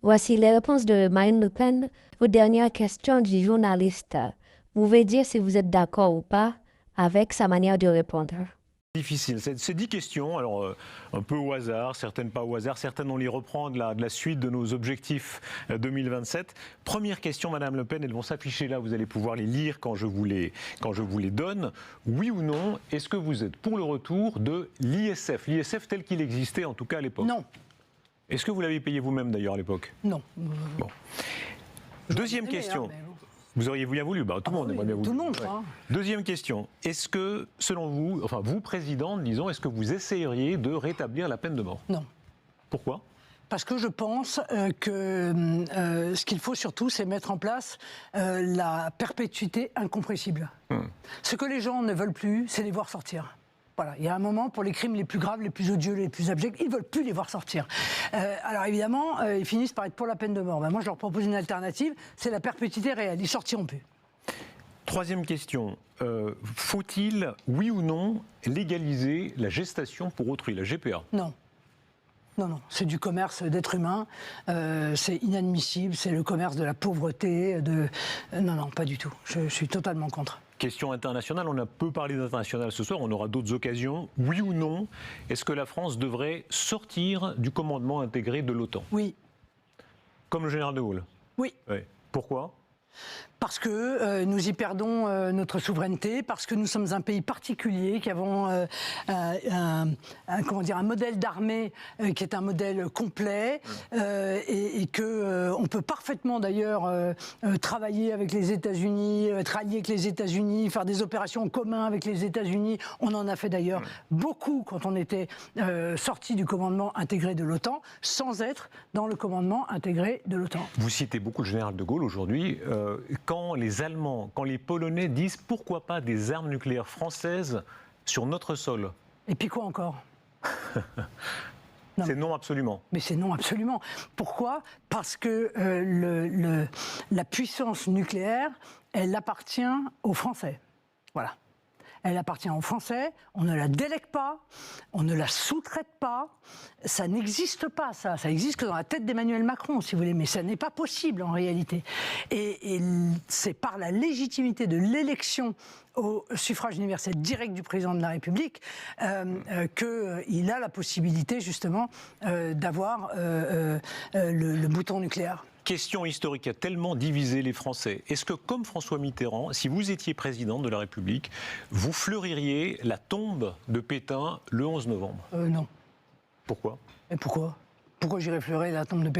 Voici les réponses de Marine Le Pen aux dernières questions du journaliste. Vous pouvez dire si vous êtes d'accord ou pas avec sa manière de répondre. Difficile. Ces 10 questions, alors un peu au hasard, certaines pas au hasard, certaines on les reprend de la suite de nos objectifs 2027. Première question, Madame Le Pen, elles vont s'afficher là, vous allez pouvoir les lire quand je vous les donne. Oui ou non, est-ce que vous êtes pour le retour de l'ISF, l'ISF tel qu'il existait en tout cas à l'époque? Non. Est-ce que vous l'avez payé vous-même d'ailleurs à l'époque? Non. Bon. Deuxième question. Vous auriez bien voulu, tout le monde aimerait bien voulu. Tout le monde, ouais. Deuxième question, est-ce que, selon vous, enfin vous, présidente, disons, est-ce que vous essayeriez de rétablir la peine de mort? Non. Pourquoi? Parce que je pense que ce qu'il faut surtout, c'est mettre en place la perpétuité incompressible. Ce que les gens ne veulent plus, c'est les voir sortir. Voilà, il y a un moment, pour les crimes les plus graves, les plus odieux, les plus abjects, ils ne veulent plus les voir sortir. Alors évidemment, ils finissent par être pour la peine de mort. Moi, je leur propose une alternative, c'est la perpétuité réelle. Ils ne sortiront plus. Troisième question, faut-il, oui ou non, légaliser la gestation pour autrui, la GPA? Non. Non, non, c'est du commerce d'êtres humains, c'est inadmissible, c'est le commerce de la pauvreté, non, non, pas du tout, je suis totalement contre. Question internationale, on a peu parlé d'international ce soir, on aura d'autres occasions. Oui ou non, est-ce que la France devrait sortir du commandement intégré de l'OTAN? Oui. Comme le général de Gaulle? Oui. Ouais. Pourquoi? Parce que nous y perdons notre souveraineté, parce que nous sommes un pays particulier, qui avons un modèle d'armée qui est un modèle complet, et qu'on peut parfaitement d'ailleurs travailler avec les États-Unis, être allié avec les États-Unis, faire des opérations en commun avec les États-Unis. On en a fait d'ailleurs beaucoup quand on était sorti du commandement intégré de l'OTAN, sans être dans le commandement intégré de l'OTAN. Vous citez beaucoup le général de Gaulle aujourd'hui. Quand les Allemands, quand les Polonais disent pourquoi pas des armes nucléaires françaises sur notre sol? Et puis quoi encore? C'est non absolument. Mais c'est non absolument. Pourquoi? Parce que la puissance nucléaire, elle appartient aux Français. Voilà. Elle appartient aux Français, on ne la délègue pas, on ne la sous-traite pas, ça n'existe pas, ça existe que dans la tête d'Emmanuel Macron, si vous voulez, mais ça n'est pas possible en réalité. Et c'est par la légitimité de l'élection au suffrage universel direct du président de la République qu'il a la possibilité justement d'avoir le bouton nucléaire. Question historique a tellement divisé les Français. Est-ce que, comme François Mitterrand, si vous étiez président de la République, vous fleuririez la tombe de Pétain le 11 novembre? Non. Pourquoi? Et pourquoi? Pourquoi j'irais fleurir la tombe de Pétain?